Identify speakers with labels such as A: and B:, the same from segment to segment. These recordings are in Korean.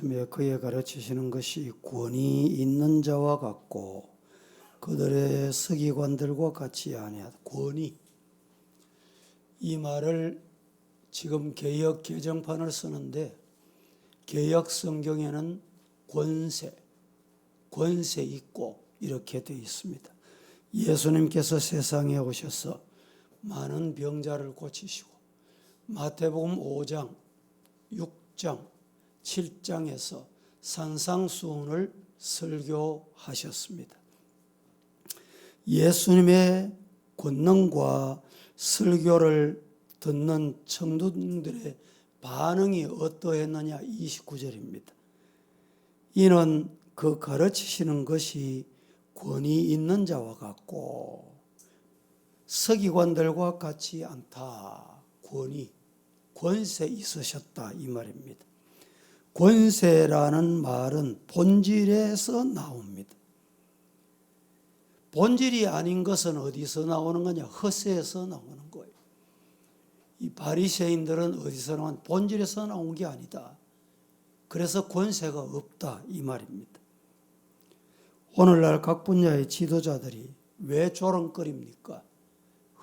A: 말씀에 그에 가르치시는 것이 권위 있는 자와 같고 그들의 서기관들과 같이 아니하다. 권위. 이 말을 지금 개역 개정판을 쓰는데 개역 성경에는 권세 있고 이렇게 되어 있습니다. 예수님께서 세상에 오셔서 많은 병자를 고치시고 마태복음 5장, 6장, 7장에서 산상수훈을 설교하셨습니다. 예수님의 권능과 설교를 듣는 청중들의 반응이 어떠했느냐 29절입니다. 이는 그 가르치시는 것이 권위 있는 자와 같고 서기관들과 같지 않다. 권세 있으셨다 이 말입니다. 권세라는 말은 본질에서 나옵니다. 본질이 아닌 것은 어디서 나오는 거냐? 허세에서 나오는 거예요. 이 바리새인들은 어디서 나온? 본질에서 나온 게 아니다. 그래서 권세가 없다 이 말입니다. 오늘날 각 분야의 지도자들이 왜 조롱거립니까?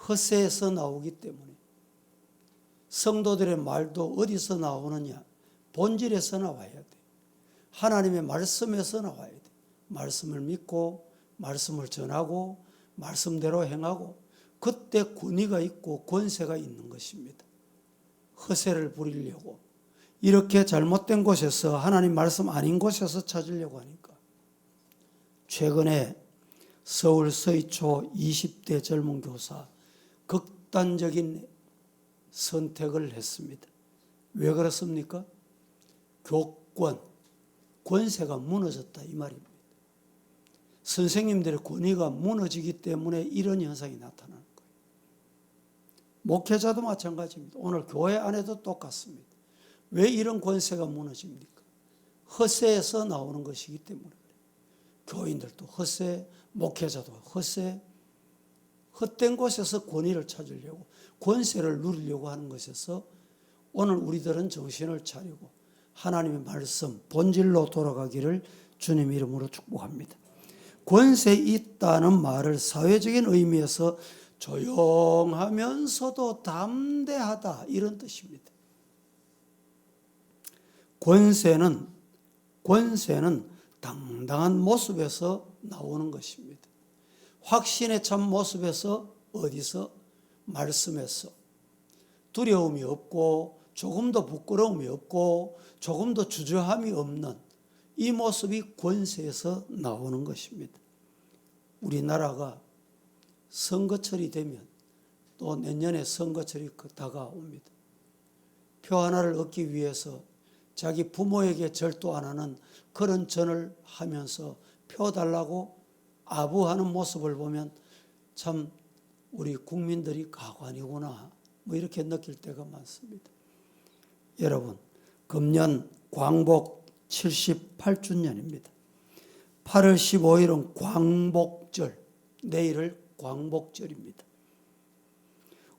A: 허세에서 나오기 때문에. 성도들의 말도 어디서 나오느냐? 본질에서 나와야 돼. 하나님의 말씀에서 나와야 돼. 말씀을 믿고 말씀을 전하고 말씀대로 행하고 그때 권위가 있고 권세가 있는 것입니다. 허세를 부리려고 이렇게 잘못된 곳에서 하나님 말씀 아닌 곳에서 찾으려고 하니까 최근에 서울 서희초 20대 젊은 교사 극단적인 선택을 했습니다. 왜 그렇습니까? 교권, 권세가 무너졌다 이 말입니다. 선생님들의 권위가 무너지기 때문에 이런 현상이 나타나는 거예요. 목회자도 마찬가지입니다. 오늘 교회 안에도 똑같습니다. 왜 이런 권세가 무너집니까? 허세에서 나오는 것이기 때문에 그래요. 교인들도 허세, 목회자도 허세, 헛된 곳에서 권위를 찾으려고 권세를 누리려고 하는 것에서 오늘 우리들은 정신을 차리고 하나님의 말씀 본질로 돌아가기를 주님 이름으로 축복합니다. 권세 있다는 말을 사회적인 의미에서 조용하면서도 담대하다 이런 뜻입니다. 권세는 당당한 모습에서 나오는 것입니다. 확신의 참 모습에서 어디서? 말씀에서. 두려움이 없고 조금도 부끄러움이 없고 조금도 주저함이 없는 이 모습이 권세에서 나오는 것입니다. 우리나라가 선거철이 되면 또 내년에 선거철이 다가옵니다. 표 하나를 얻기 위해서 자기 부모에게 절도 안 하는 그런 전을 하면서 표 달라고 아부하는 모습을 보면 참 우리 국민들이 가관이구나 이렇게 느낄 때가 많습니다. 여러분, 금년 광복 78주년입니다. 8월 15일은 광복절, 내일을 광복절입니다.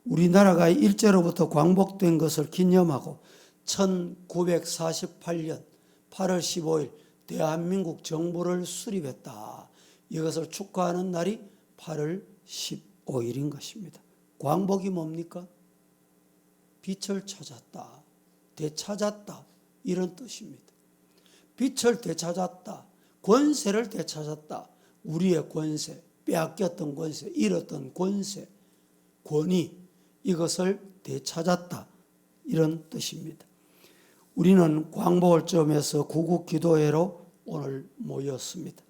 A: 우리나라가 일제로부터 광복된 것을 기념하고 1948년 8월 15일 대한민국 정부를 수립했다. 이것을 축하하는 날이 8월 15일인 것입니다. 광복이 뭡니까? 빛을 찾았다, 되찾았다 이런 뜻입니다. 빛을 되찾았다, 권세를 되찾았다. 우리의 권세, 빼앗겼던 권세, 잃었던 권세, 권위 이것을 되찾았다 이런 뜻입니다. 우리는 광복을 점에서 구국기도회로 오늘 모였습니다.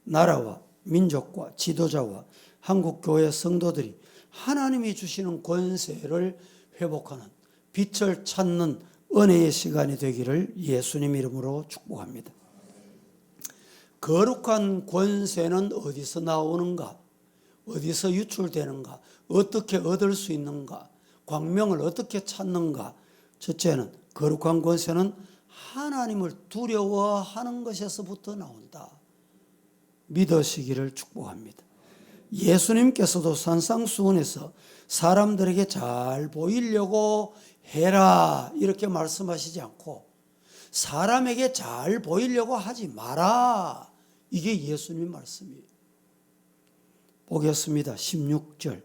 A: 나라와 민족과 지도자와 한국교회 성도들이 하나님이 주시는 권세를 회복하는 빛을 찾는 은혜의 시간이 되기를 예수님 이름으로 축복합니다. 거룩한 권세는 어디서 나오는가? 어디서 유출되는가? 어떻게 얻을 수 있는가? 광명을 어떻게 찾는가? 첫째는 거룩한 권세는 하나님을 두려워하는 것에서부터 나온다. 믿으시기를 축복합니다. 예수님께서도 산상수훈에서 사람들에게 잘 보이려고 해라 이렇게 말씀하시지 않고 사람에게 잘 보이려고 하지 마라. 이게 예수님 말씀이에요. 보겠습니다. 16절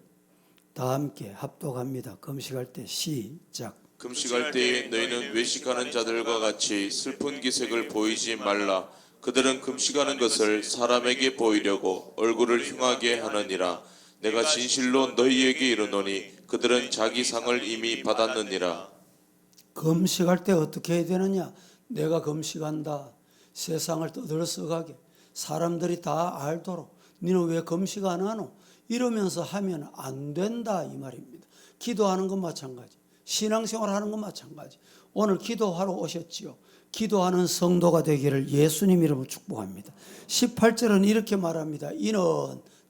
A: 다 함께 합독합니다. 금식할 때 시작.
B: 금식할 때에 너희는 외식하는 자들과 같이 슬픈 기색을 보이지 말라. 그들은 금식하는 것을 사람에게 보이려고 얼굴을 흉하게 하느니라. 내가 진실로 너희에게 이르노니 그들은 자기 상을 이미 받았느니라.
A: 금식할 때 어떻게 해야 되느냐? 내가 금식한다. 세상을 떠들썩하게 사람들이 다 알도록 너는 왜 금식 안 하노? 이러면서 하면 안 된다 이 말입니다. 기도하는 건 마찬가지. 신앙생활 하는 건 마찬가지. 오늘 기도하러 오셨지요. 기도하는 성도가 되기를 예수님 이름으로 축복합니다. 18절은 이렇게 말합니다. 이는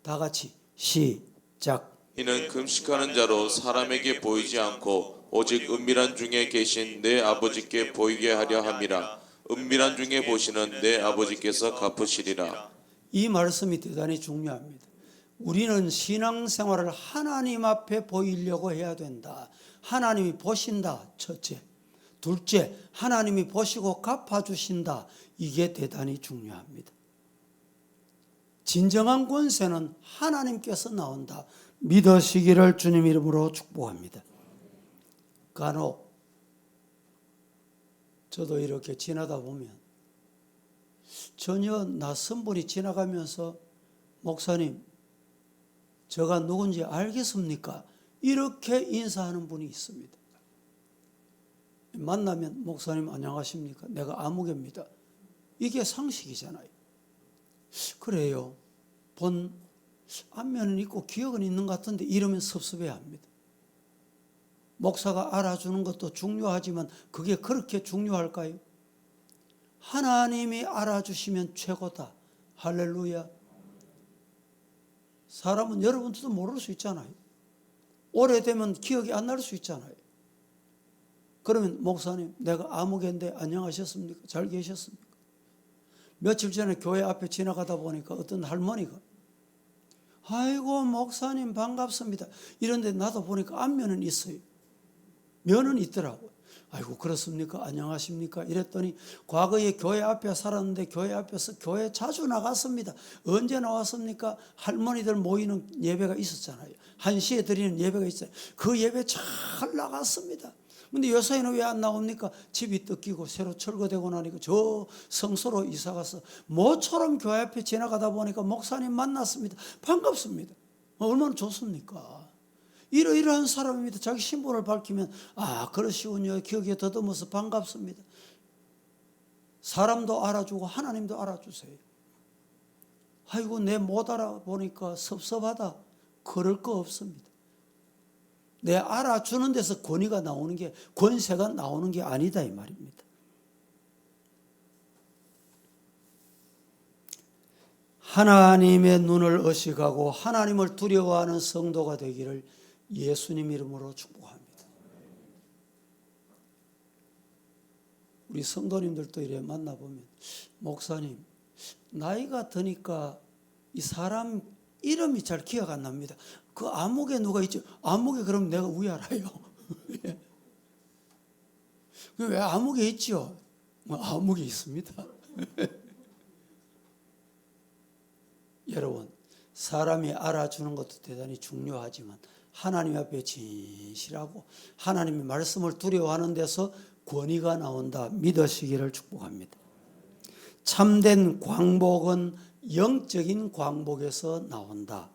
A: 다 같이 시작.
B: 이는 금식하는 자로 사람에게 보이지 않고 오직 은밀한 중에 계신 내 아버지께 보이게 하려 함이라. 은밀한 중에 보시는 내 아버지께서 갚으시리라.
A: 이 말씀이 대단히 중요합니다. 우리는 신앙생활을 하나님 앞에 보이려고 해야 된다. 하나님이 보신다. 첫째. 둘째, 하나님이 보시고 갚아주신다. 이게 대단히 중요합니다. 진정한 권세는 하나님께서 나온다. 믿으시기를 주님 이름으로 축복합니다. 간혹 저도 이렇게 지나다 보면 전혀 낯선 분이 지나가면서 목사님, 저가 누군지 알겠습니까? 이렇게 인사하는 분이 있습니다. 만나면 목사님 안녕하십니까? 내가 아무개입니다. 이게 상식이잖아요. 그래요. 본 안면은 있고 기억은 있는 것 같은데 이러면 섭섭해합니다. 목사가 알아주는 것도 중요하지만 그게 그렇게 중요할까요? 하나님이 알아주시면 최고다. 할렐루야. 사람은 여러분들도 모를 수 있잖아요. 오래되면 기억이 안 날 수 있잖아요. 그러면 목사님, 내가 아무개인데 안녕하셨습니까? 잘 계셨습니까? 며칠 전에 교회 앞에 지나가다 보니까 어떤 할머니가 아이고 목사님 반갑습니다. 이런데 나도 보니까 안면은 있어요. 면은 있더라고요. 아이고 그렇습니까? 안녕하십니까? 이랬더니 과거에 교회 앞에 살았는데 교회 앞에서 교회 자주 나갔습니다. 언제 나왔습니까? 할머니들 모이는 예배가 있었잖아요. 1시에 드리는 예배가 있어요. 그 예배 잘 나갔습니다. 근데 요새는 왜 안 나옵니까? 집이 뜯기고 새로 철거되고 나니까 저 성소로 이사가서 모처럼 교회 앞에 지나가다 보니까 목사님 만났습니다. 반갑습니다. 얼마나 좋습니까? 이러이러한 사람입니다. 자기 신분을 밝히면 아 그러시군요. 기억에 더듬어서 반갑습니다. 사람도 알아주고 하나님도 알아주세요. 아이고 내 못 알아보니까 섭섭하다. 그럴 거 없습니다. 내 알아주는 데서 권위가 나오는 게 권세가 나오는 게 아니다 이 말입니다. 하나님의 눈을 의식하고 하나님을 두려워하는 성도가 되기를 예수님 이름으로 축복합니다. 우리 성도님들도 이래 만나보면 목사님 나이가 드니까 이 사람 이름이 잘 기억 안 납니다. 그 아무개 누가 있죠? 아무개 그럼 내가 왜 알아요? 왜 아무개 있죠? 아무개 있습니다. 여러분 사람이 알아주는 것도 대단히 중요하지만 하나님 앞에 진실하고 하나님의 말씀을 두려워하는 데서 권위가 나온다. 믿으시기를 축복합니다. 참된 광복은 영적인 광복에서 나온다.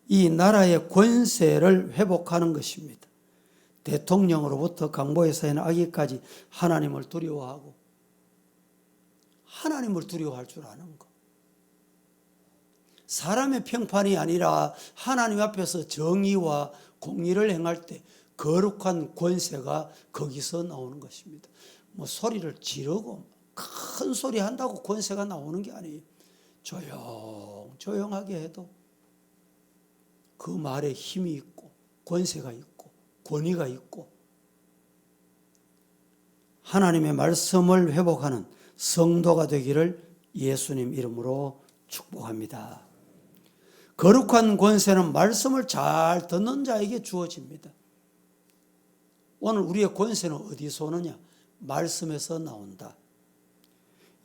A: 이 나라의 권세를 회복하는 것입니다. 대통령으로부터 강보에서는 아기까지 하나님을 두려워하고 하나님을 두려워할 줄 아는 것. 사람의 평판이 아니라 하나님 앞에서 정의와 공의를 행할 때 거룩한 권세가 거기서 나오는 것입니다. 뭐 소리를 지르고 큰 소리 한다고 권세가 나오는 게 아니에요. 조용하게 해도 그 말에 힘이 있고 권세가 있고 권위가 있고 하나님의 말씀을 회복하는 성도가 되기를 예수님 이름으로 축복합니다. 거룩한 권세는 말씀을 잘 듣는 자에게 주어집니다. 오늘 우리의 권세는 어디서 오느냐? 말씀에서 나온다.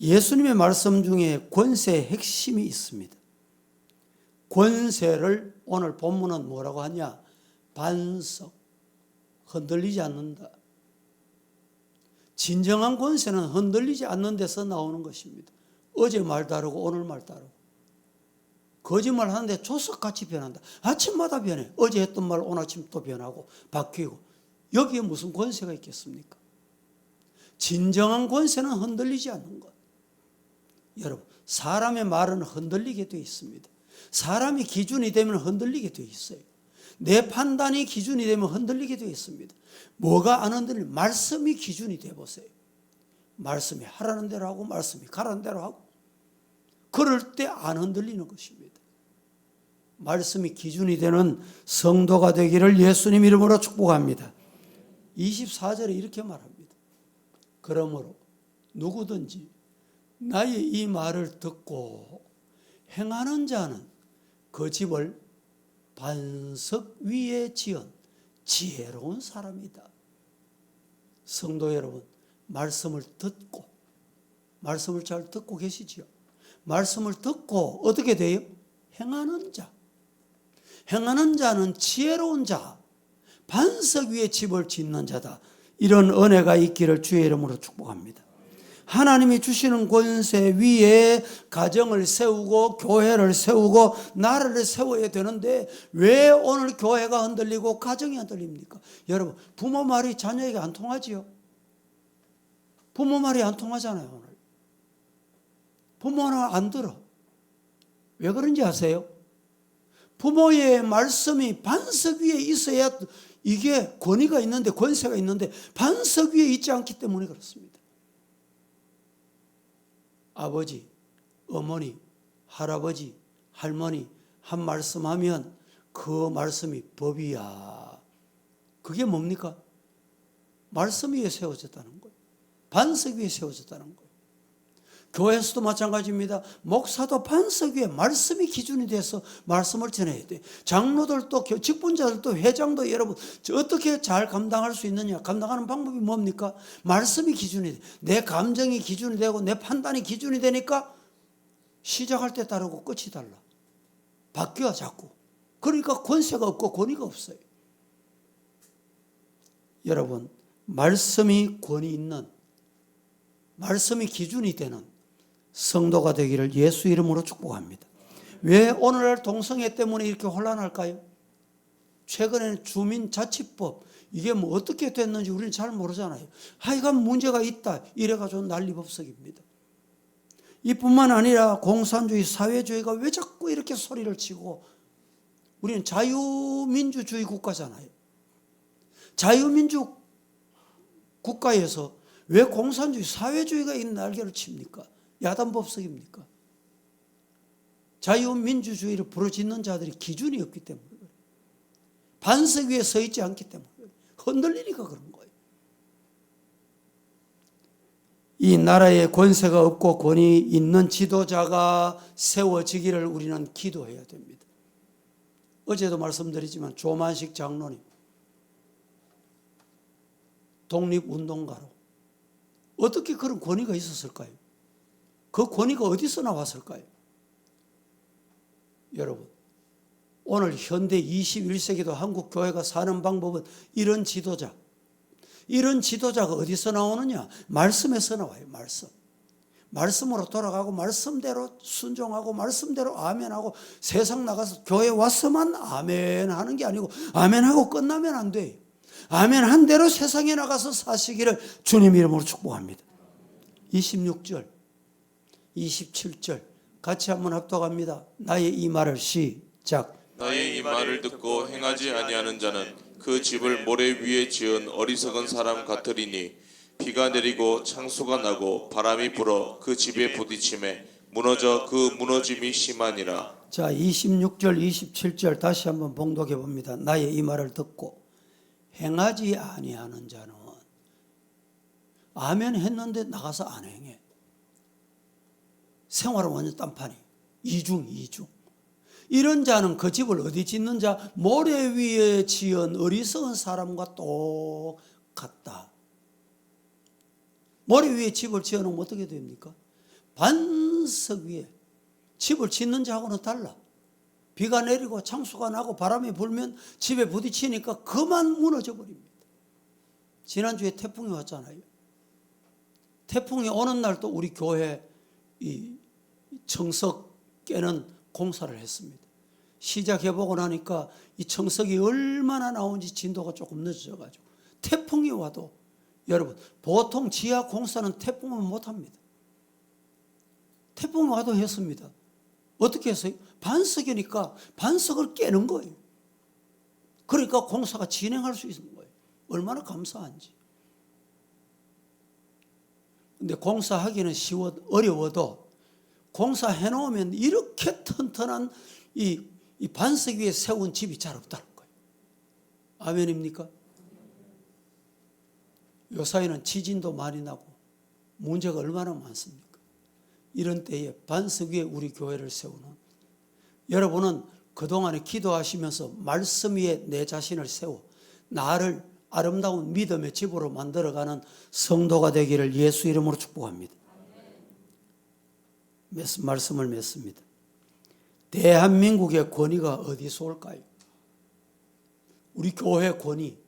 A: 예수님의 말씀 중에 권세의 핵심이 있습니다. 권세를 오늘 본문은 뭐라고 하냐? 반석, 흔들리지 않는다. 진정한 권세는 흔들리지 않는 데서 나오는 것입니다. 어제 말 다르고 오늘 말 다르고. 거짓말 하는데 조석같이 변한다. 아침마다 변해. 어제 했던 말 오늘 아침 또 변하고 바뀌고. 여기에 무슨 권세가 있겠습니까? 진정한 권세는 흔들리지 않는 것. 여러분, 사람의 말은 흔들리게 되어 있습니다. 사람이 기준이 되면 흔들리게 되어 있어요. 내 판단이 기준이 되면 흔들리게 되어 있습니다. 뭐가 안 흔들리면 말씀이 기준이 되어 보세요. 말씀이 하라는 대로 하고 말씀이 가라는 대로 하고 그럴 때 안 흔들리는 것입니다. 말씀이 기준이 되는 성도가 되기를 예수님 이름으로 축복합니다. 24절에 이렇게 말합니다. 그러므로 누구든지 나의 이 말을 듣고 행하는 자는 그 집을 반석 위에 지은 지혜로운 사람이다. 성도 여러분, 말씀을 듣고, 말씀을 잘 듣고 계시지요? 말씀을 듣고 어떻게 돼요? 행하는 자. 행하는 자는 지혜로운 자, 반석 위에 집을 짓는 자다. 이런 은혜가 있기를 주의 이름으로 축복합니다. 하나님이 주시는 권세 위에 가정을 세우고 교회를 세우고 나라를 세워야 되는데 왜 오늘 교회가 흔들리고 가정이 흔들립니까? 여러분, 부모 말이 자녀에게 안 통하지요? 부모 말이 안 통하잖아요. 오늘 부모는 안 들어. 왜 그런지 아세요? 부모의 말씀이 반석 위에 있어야 이게 권위가 있는데 권세가 있는데 반석 위에 있지 않기 때문에 그렇습니다. 아버지, 어머니, 할아버지, 할머니 한 말씀하면 그 말씀이 법이야. 그게 뭡니까? 말씀 위에 세워졌다는 거예요. 반석 위에 세워졌다는 거예요. 교회에서도 마찬가지입니다. 목사도 반석 위에 말씀이 기준이 돼서 말씀을 전해야 돼. 장로들도 직분자들도 회장도 여러분 어떻게 잘 감당할 수 있느냐? 감당하는 방법이 뭡니까? 말씀이 기준이 돼. 내 감정이 기준이 되고 내 판단이 기준이 되니까 시작할 때 다르고 끝이 달라. 바뀌어 자꾸. 그러니까 권세가 없고 권위가 없어요. 여러분, 말씀이 권위 있는, 말씀이 기준이 되는 성도가 되기를 예수 이름으로 축복합니다. 왜 오늘날 동성애 때문에 이렇게 혼란할까요? 최근에는 주민자치법 이게 뭐 어떻게 됐는지 우리는 잘 모르잖아요. 하여간 문제가 있다 이래가지고 난리법석입니다. 이뿐만 아니라 공산주의 사회주의가 왜 자꾸 이렇게 소리를 치고 우리는 자유민주주의 국가잖아요. 자유민주 국가에서 왜 공산주의 사회주의가 이 날개를 칩니까? 야단법석입니까? 자유민주주의를 부르짖는 자들이 기준이 없기 때문에 그래요. 반석 위에 서 있지 않기 때문에 그래요. 흔들리니까 그런 거예요. 이 나라에 권세가 없고 권위 있는 지도자가 세워지기를 우리는 기도해야 됩니다. 어제도 말씀드리지만 조만식 장로님 독립운동가로 어떻게 그런 권위가 있었을까요? 그 권위가 어디서 나왔을까요? 여러분, 오늘 현대 21세기도 한국 교회가 사는 방법은 이런 지도자가 어디서 나오느냐? 말씀에서 나와요. 말씀으로 돌아가고 말씀대로 순종하고 말씀대로 아멘하고 세상 나가서 교회 와서만 아멘하는 게 아니고 아멘하고 끝나면 안 돼요. 아멘한 대로 세상에 나가서 사시기를 주님 이름으로 축복합니다. 26절, 27절 같이 한번 합독합니다. 나의 이 말을 시작.
B: 나의 이 말을 듣고 행하지 아니하는 자는 그 집을 모래 위에 지은 어리석은 사람 같으리니 비가 내리고 창수가 나고 바람이 불어 그 집에 부딪힘에 무너져 그 무너짐이 심하니라.
A: 자, 26절, 27절 다시 한번 봉독해 봅니다. 나의 이 말을 듣고 행하지 아니하는 자는 아멘 했는데 나가서 안 행해. 생활은 완전 딴판이. 이중. 이런 자는 그 집을 어디 짓는 자? 모래 위에 지은 어리석은 사람과 똑같다. 모래 위에 집을 지어놓으면 어떻게 됩니까? 반석 위에 집을 짓는 자하고는 달라. 비가 내리고 창수가 나고 바람이 불면 집에 부딪히니까 그만 무너져 버립니다. 지난주에 태풍이 왔잖아요. 태풍이 오는 날도 우리 교회 이 청석 깨는 공사를 했습니다. 시작해보고 나니까 이 청석이 얼마나 나온지 진도가 조금 늦어져가지고 태풍이 와도 여러분 보통 지하 공사는 태풍은 못합니다. 태풍이 와도 했습니다. 어떻게 했어요? 반석이니까 반석을 깨는 거예요. 그러니까 공사가 진행할 수 있는 거예요. 얼마나 감사한지. 근데 공사하기는 어려워도 공사해 놓으면 이렇게 튼튼한 이 반석 위에 세운 집이 잘 없다는 거예요. 아멘입니까? 요사이는 지진도 많이 나고 문제가 얼마나 많습니까? 이런 때에 반석 위에 우리 교회를 세우는 여러분은 그동안에 기도하시면서 말씀 위에 내 자신을 세워 나를 아름다운 믿음의 집으로 만들어가는 성도가 되기를 예수 이름으로 축복합니다. 말씀을 맺습니다. 대한민국의 권위가 어디서 올까요? 우리 교회 권위,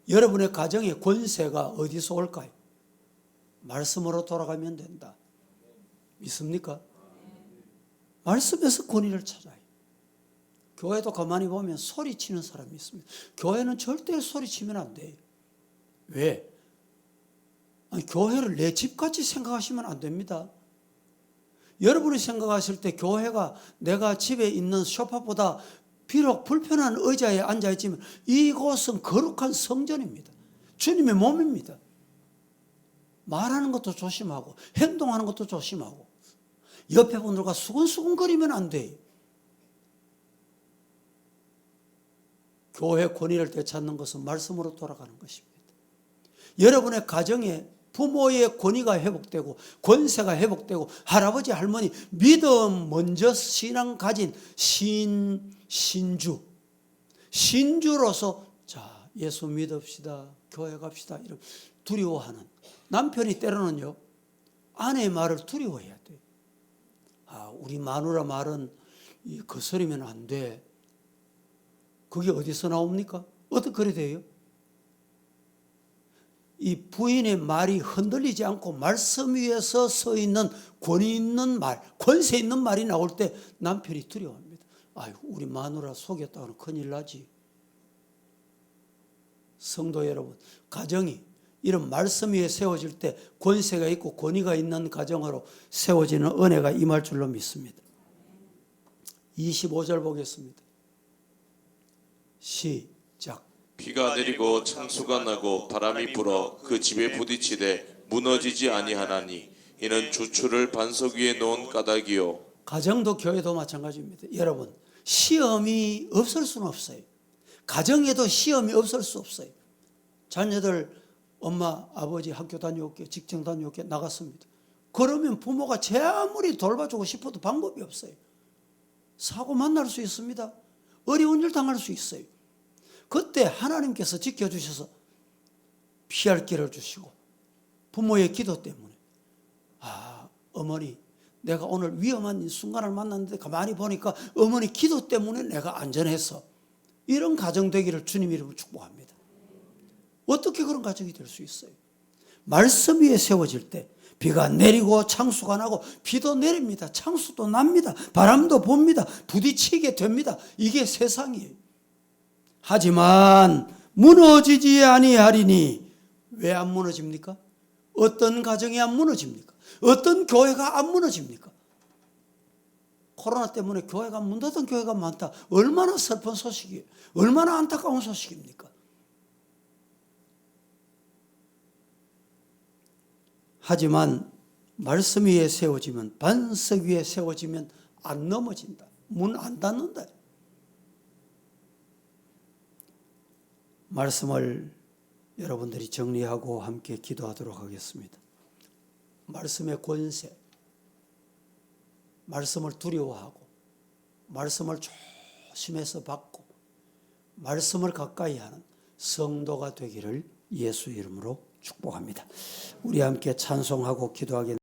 A: 여러분의 가정의 권세가 어디서 올까요? 말씀으로 돌아가면 된다. 믿습니까? 말씀에서 권위를 찾아요. 교회도 가만히 보면 소리치는 사람이 있습니다. 교회는 절대 소리치면 안 돼요. 왜? 아니, 교회를 내 집같이 생각하시면 안 됩니다. 여러분이 생각하실 때 교회가 내가 집에 있는 소파보다 비록 불편한 의자에 앉아있지만 이곳은 거룩한 성전입니다. 주님의 몸입니다. 말하는 것도 조심하고 행동하는 것도 조심하고 옆에 분들과 수근수근거리면 안 돼요. 교회 권위를 되찾는 것은 말씀으로 돌아가는 것입니다. 여러분의 가정에 부모의 권위가 회복되고 권세가 회복되고 할아버지 할머니 믿음 먼저 신앙 가진 신주로서 자 예수 믿읍시다 교회 갑시다 이런 두려워하는 남편이 때로는요 아내의 말을 두려워해야 돼. 우리 마누라 말은 거스르면 안 돼. 그게 어디서 나옵니까? 어떻게 그래 돼요? 이 부인의 말이 흔들리지 않고 말씀 위에서 서 있는 권위 있는 말, 권세 있는 말이 나올 때 남편이 두려워합니다. 우리 마누라 속였다고는 큰일 나지. 성도 여러분, 가정이 이런 말씀 위에 세워질 때 권세가 있고 권위가 있는 가정으로 세워지는 은혜가 임할 줄로 믿습니다. 25절 보겠습니다. 시작.
B: 비가 내리고 창수가 나고 바람이 불어 그 집에 부딪히되 무너지지 아니하나니 이는 주추를 반석 위에 놓은 까닭이요.
A: 가정도 교회도 마찬가지입니다. 여러분 시험이 없을 수는 없어요. 가정에도 시험이 없을 수 없어요. 자녀들 엄마 아버지 학교 다녀올게 직장 다녀올게 나갔습니다. 그러면 부모가 제 아무리 돌봐주고 싶어도 방법이 없어요. 사고 만날 수 있습니다. 어려운 일 당할 수 있어요. 그때 하나님께서 지켜주셔서 피할 길을 주시고 부모의 기도 때문에 어머니 내가 오늘 위험한 순간을 만났는데 가만히 보니까 어머니 기도 때문에 내가 안전했어. 이런 가정 되기를 주님 이름으로 축복합니다. 어떻게 그런 가정이 될 수 있어요? 말씀 위에 세워질 때 비가 내리고 창수가 나고 비도 내립니다. 창수도 납니다. 바람도 붑니다. 부딪히게 됩니다. 이게 세상이에요. 하지만 무너지지 아니하리니 왜 안 무너집니까? 어떤 가정이 안 무너집니까? 어떤 교회가 안 무너집니까? 코로나 때문에 교회가 문 닫은 교회가 많다. 얼마나 슬픈 소식이에요. 얼마나 안타까운 소식입니까? 하지만 말씀 위에 세워지면 반석 위에 세워지면 안 넘어진다. 문 안 닫는다. 말씀을 여러분들이 정리하고 함께 기도하도록 하겠습니다. 말씀의 권세, 말씀을 두려워하고 말씀을 조심해서 받고 말씀을 가까이 하는 성도가 되기를 예수 이름으로 축복합니다. 우리 함께 찬송하고 기도하겠습니다.